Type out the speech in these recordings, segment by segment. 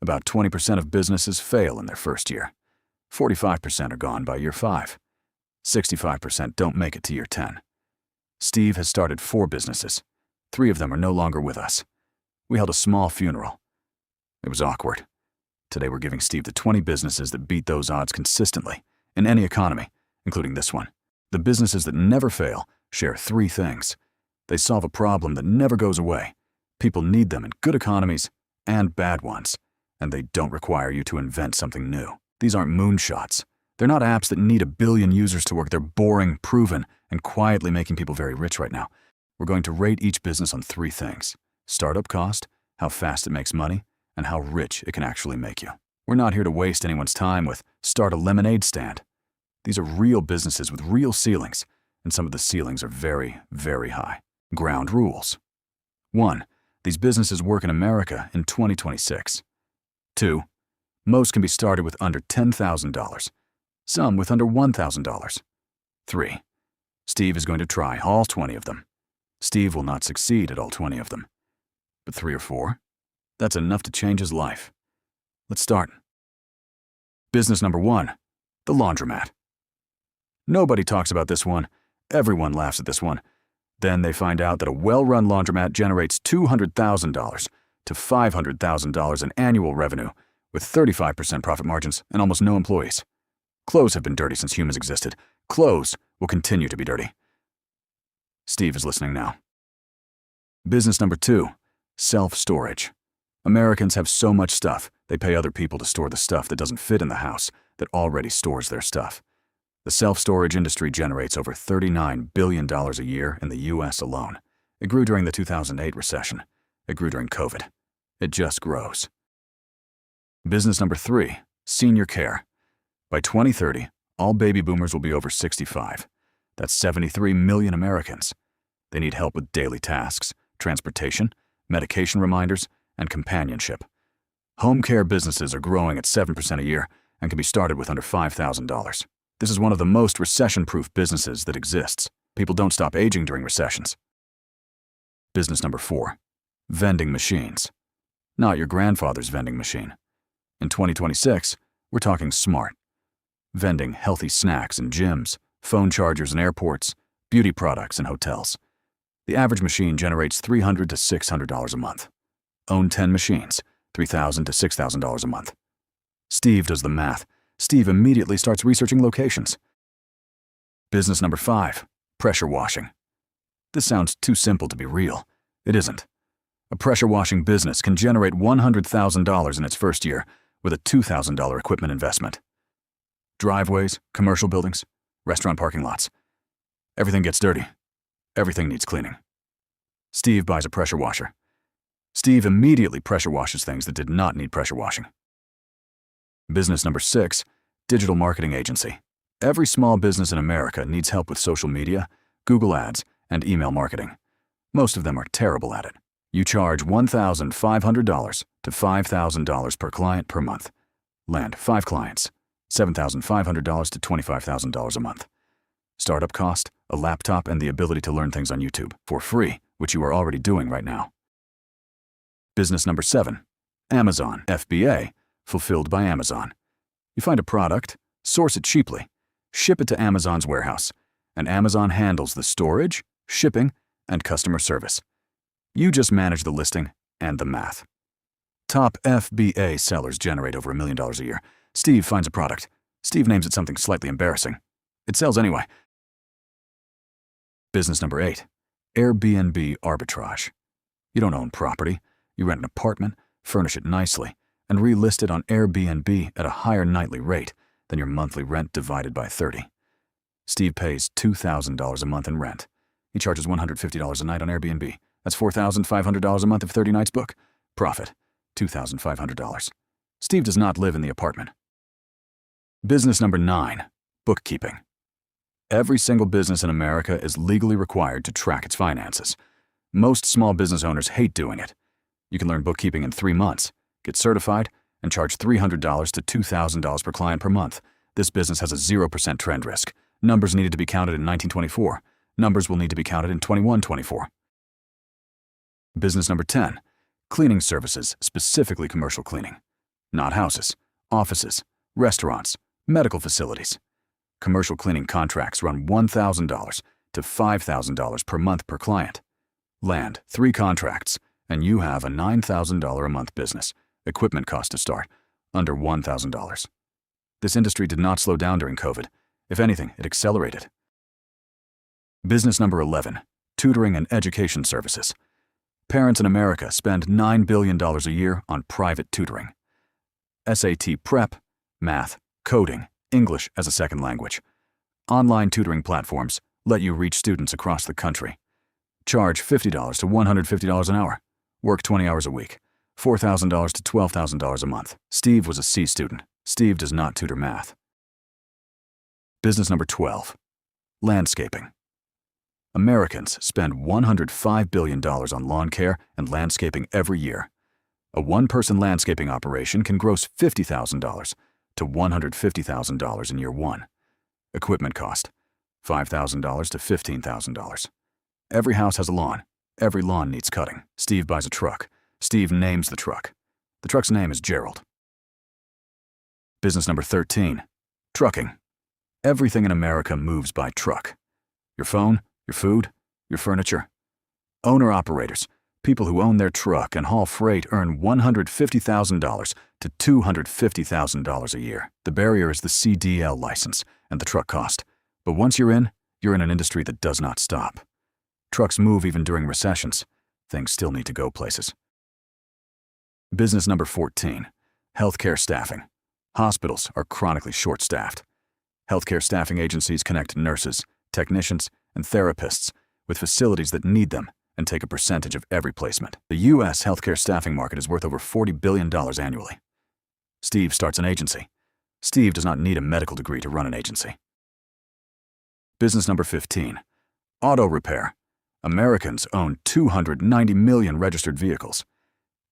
About 20% of businesses fail in their first year. 45% are gone by year 5. 65% don't make it to year 10. Steve has started 4 businesses. 3 of them are no longer with us. We held a small funeral. It was awkward. Today we're giving Steve the 20 businesses that beat those odds consistently, in any economy, including this one. The businesses that never fail share 3 things. They solve a problem that never goes away. People need them in good economies and bad ones, and they don't require you to invent something new. These aren't moonshots. They're not apps that need 1 billion users to work. They're boring, proven, and quietly making people very rich right now. We're going to rate each business on 3 things: startup cost, how fast it makes money, and how rich it can actually make you. We're not here to waste anyone's time with start a lemonade stand. These are real businesses with real ceilings, and some of the ceilings are very, very high. Ground rules. 1. These businesses work in America in 2026. 2. Most can be started with under $10,000. Some with under $1,000. 3. Steve is going to try all 20 of them. Steve will not succeed at all 20 of them. But 3 or 4? That's enough to change his life. Let's start. Business number 1, the laundromat. Nobody talks about this one. Everyone laughs at this one. Then they find out that a well-run laundromat generates $200,000 to $500,000 in annual revenue with 35% profit margins and almost no employees. Clothes have been dirty since humans existed. Clothes will continue to be dirty. Steve is listening now. Business number 2, self-storage. Americans have so much stuff, they pay other people to store the stuff that doesn't fit in the house that already stores their stuff. The self-storage industry generates over $39 billion a year in the US alone. It grew during the 2008 recession. It grew during COVID. It just grows. Business number 3, senior care. By 2030, all baby boomers will be over 65. That's 73 million Americans. They need help with daily tasks, transportation, medication reminders, and companionship. Home care businesses are growing at 7% a year and can be started with under $5,000. This is one of the most recession-proof businesses that exists. People don't stop aging during recessions. Business number 4, vending machines. Not your grandfather's vending machine. In 2026, we're talking smart. Vending healthy snacks in gyms, phone chargers in airports, beauty products in hotels. The average machine generates $300 to $600 a month. Own 10 machines, $3,000 to $6,000 a month. Steve does the math. Steve immediately starts researching locations. Business number 5, pressure washing. This sounds too simple to be real. It isn't. A pressure washing business can generate $100,000 in its first year with a $2,000 equipment investment. Driveways, commercial buildings, restaurant parking lots. Everything gets dirty. Everything needs cleaning. Steve buys a pressure washer. Steve immediately pressure washes things that did not need pressure washing. Business number 6, digital marketing agency. Every small business in America needs help with social media, Google Ads, and email marketing. Most of them are terrible at it. You charge $1,500 to $5,000 per client per month. Land 5 clients, $7,500 to $25,000 a month. Startup cost, a laptop, and the ability to learn things on YouTube for free, which you are already doing right now. Business number 7, Amazon FBA, fulfilled by Amazon. You find a product, source it cheaply, ship it to Amazon's warehouse, and Amazon handles the storage, shipping, and customer service. You just manage the listing and the math. Top FBA sellers generate over $1 million a year. Steve finds a product. Steve names it something slightly embarrassing. It sells anyway. Business number 8, Airbnb arbitrage. You don't own property. You rent an apartment, furnish it nicely, and relist it on Airbnb at a higher nightly rate than your monthly rent divided by 30. Steve pays $2,000 a month in rent. He charges $150 a night on Airbnb. That's $4,500 a month if 30 nights book. Profit, $2,500. Steve does not live in the apartment. Business number 9, bookkeeping. Every single business in America is legally required to track its finances. Most small business owners hate doing it. You can learn bookkeeping in 3 months, get certified, and charge $300 to $2,000 per client per month. This business has a 0% trend risk. Numbers needed to be counted in 1924. Numbers will need to be counted in 2124. Business number 10, cleaning services, specifically commercial cleaning. not houses, offices, restaurants, medical facilities. Commercial cleaning contracts run $1,000 to $5,000 per month per client. Land, 3 contracts, and you have a $9,000 a month business. Equipment cost to start, under $1,000. This industry did not slow down during COVID. If anything, it accelerated. Business number 11, tutoring and education services. Parents in America spend $9 billion a year on private tutoring. SAT prep, math, coding, English as a second language. Online tutoring platforms let you reach students across the country. Charge $50 to $150 an hour. Work 20 hours a week. $4,000 to $12,000 a month. Steve was a C student. Steve does not tutor math. Business number 12, landscaping. Americans spend $105 billion on lawn care and landscaping every year. A one-person landscaping operation can gross $50,000 to $150,000 in year 1. Equipment cost, $5,000 to $15,000. Every house has a lawn. Every lawn needs cutting. Steve buys a truck. Steve names the truck. The truck's name is Gerald. Business number 13, trucking. Everything in America moves by truck. Your phone, your food, your furniture. Owner-operators, people who own their truck and haul freight, earn $150,000 to $250,000 a year. The barrier is the CDL license and the truck cost. But once you're in an industry that does not stop. Trucks move even during recessions. Things still need to go places. Business number 14, healthcare staffing. Hospitals are chronically short-staffed. Healthcare staffing agencies connect nurses, technicians, and therapists with facilities that need them and take a percentage of every placement. The U.S. healthcare staffing market is worth over $40 billion annually. Steve starts an agency. Steve does not need a medical degree to run an agency. Business number 15, auto repair. Americans own 290 million registered vehicles.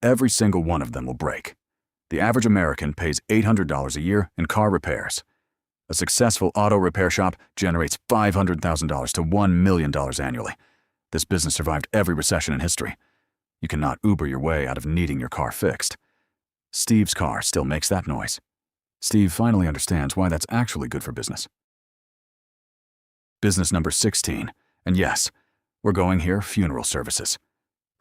Every single one of them will break. The average American pays $800 a year in car repairs. A successful auto repair shop generates $500,000 to $1 million annually. This business survived every recession in history. You cannot Uber your way out of needing your car fixed. Steve's car still makes that noise. Steve finally understands why that's actually good for business. Business number 16, and yes, we're going here, funeral services.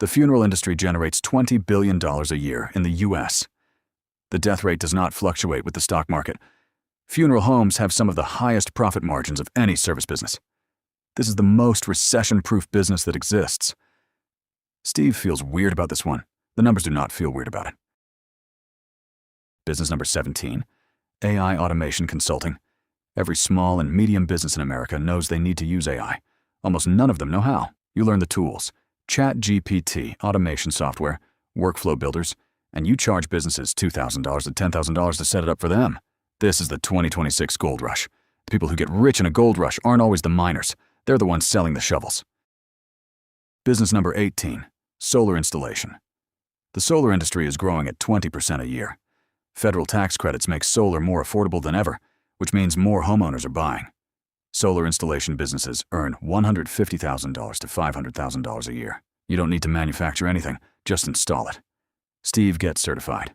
The funeral industry generates $20 billion a year in the U.S. The death rate does not fluctuate with the stock market. Funeral homes have some of the highest profit margins of any service business. This is the most recession-proof business that exists. Steve feels weird about this one. The numbers do not feel weird about it. Business number 17, AI automation consulting. Every small and medium business in America knows they need to use AI. Almost none of them know how. You learn the tools, ChatGPT, automation software, workflow builders, and you charge businesses $2,000 to $10,000 to set it up for them. This is the 2026 gold rush. The people who get rich in a gold rush aren't always the miners. They're the ones selling the shovels. Business number 18, solar installation. The solar industry is growing at 20% a year. Federal tax credits make solar more affordable than ever, which means more homeowners are buying. Solar installation businesses earn $150,000 to $500,000 a year. You don't need to manufacture anything, just install it. Steve gets certified.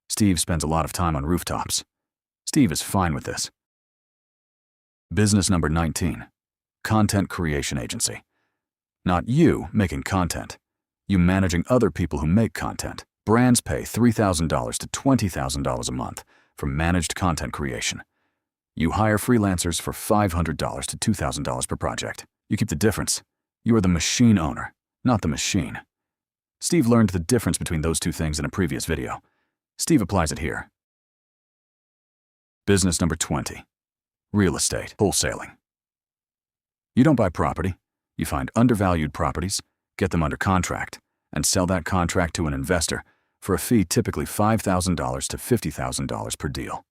Steve spends a lot of time on rooftops. Steve is fine with this. Business number 19, content creation agency. Not you making content, you managing other people who make content. Brands pay $3,000 to $20,000 a month for managed content creation. You hire freelancers for $500 to $2,000 per project. You keep the difference. You are the machine owner, not the machine. Steve learned the difference between those two things in a previous video. Steve applies it here. Business number 20, real estate wholesaling. You don't buy property. You find undervalued properties, get them under contract, and sell that contract to an investor for a fee typically $5,000 to $50,000 per deal.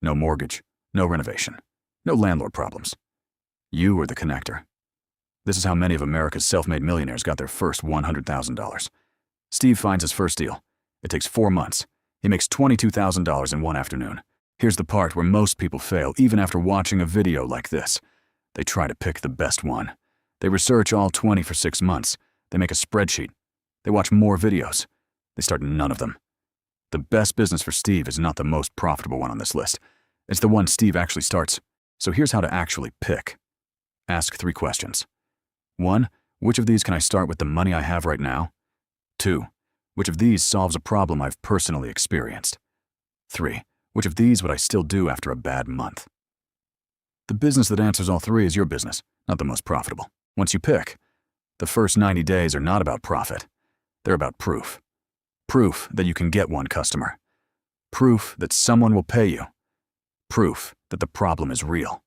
No mortgage, no renovation, no landlord problems. You are the connector. This is how many of America's self-made millionaires got their first $100,000. Steve finds his first deal. It takes 4 months. He makes $22,000 in one afternoon. Here's the part where most people fail even after watching a video like this. They try to pick the best one. They research all 20 for 6 months. They make a spreadsheet. They watch more videos. They start none of them. The best business for Steve is not the most profitable one on this list. It's the one Steve actually starts. So here's how to actually pick. Ask 3 questions. 1. Which of these can I start with the money I have right now? 2. Which of these solves a problem I've personally experienced? 3. Which of these would I still do after a bad month? The business that answers all 3 is your business, not the most profitable. Once you pick, the first 90 days are not about profit. They're about proof. Proof that you can get one customer. Proof that someone will pay you. Proof that the problem is real.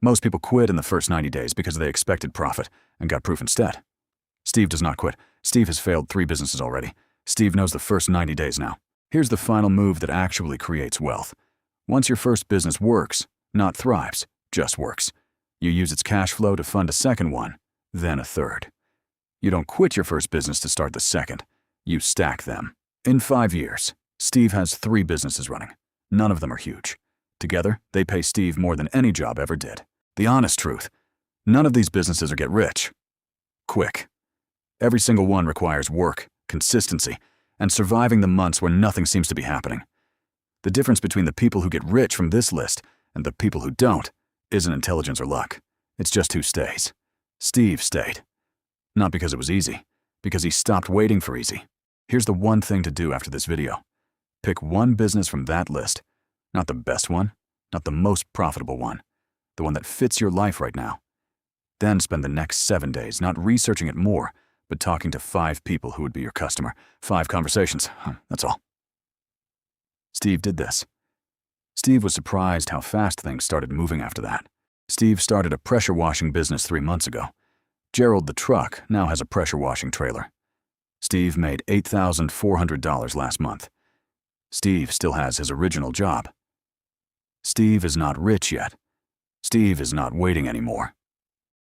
Most people quit in the first 90 days because they expected profit and got proof instead. Steve does not quit. Steve has failed 3 businesses already. Steve knows the first 90 days now. Here's the final move that actually creates wealth. Once your first business works, not thrives, just works, you use its cash flow to fund a second one, then a third. You don't quit your first business to start the second. You stack them. In 5 years, Steve has 3 businesses running. None of them are huge. Together, they pay Steve more than any job ever did. The honest truth, none of these businesses are get rich quick. Every single one requires work, consistency, and surviving the months where nothing seems to be happening. The difference between the people who get rich from this list and the people who don't isn't intelligence or luck. It's just who stays. Steve stayed. Not because it was easy, because he stopped waiting for easy. Here's the one thing to do after this video. Pick one business from that list. Not the best one, not the most profitable one. The one that fits your life right now. Then spend the next 7 days not researching it more, but talking to 5 people who would be your customer. 5 conversations, that's all. Steve did this. Steve was surprised how fast things started moving after that. Steve started a pressure washing business 3 months ago. Gerald the truck now has a pressure washing trailer. Steve made $8,400 last month. Steve still has his original job. Steve is not rich yet. Steve is not waiting anymore.